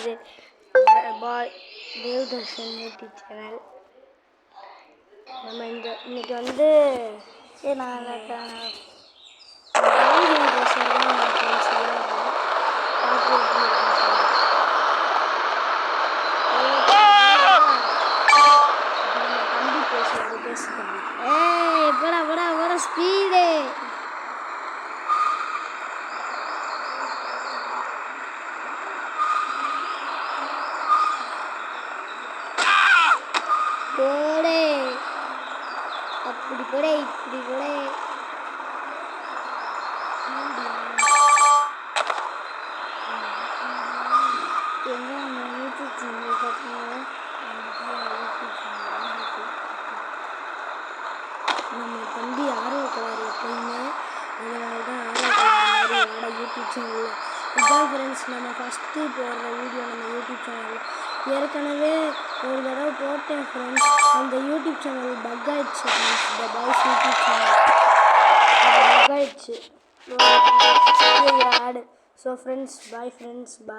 இது பாய் தேவ்தர்ஷன் YouTube channel. நம்ம இன்னைக்கு வந்து நான் போடா ஸ்பீடு. போடே அப்படி போடே இப்படி போடே. எங்க நம்ம யூடியூப் சேனல் பார்த்தீங்கன்னா நம்ம தம்பி ஆர்வக்கோளாறு எப்பயுமே, அதனால தான் ஆர்வக்கோளாறு மாதிரி ஆட யூடியூப் சேனலில். இதுதான் ஃப்ரெண்ட்ஸ் நம்ம ஃபஸ்ட்டு போடுற வீடியோ நம்ம யூடியூப் சேனலில். ஏற்கனவே ஒரு தடவை போட்டேன் ஃப்ரெண்ட்ஸ், அந்த யூடியூப் சேனல் பக் ஆயிடுச்சு ஃப்ரெண்ட்ஸ். இந்த பாய்ஸ் யூடியூப் சேனல் அது பக் ஆயிடுச்சு ஆடு. So friends bye friends bye.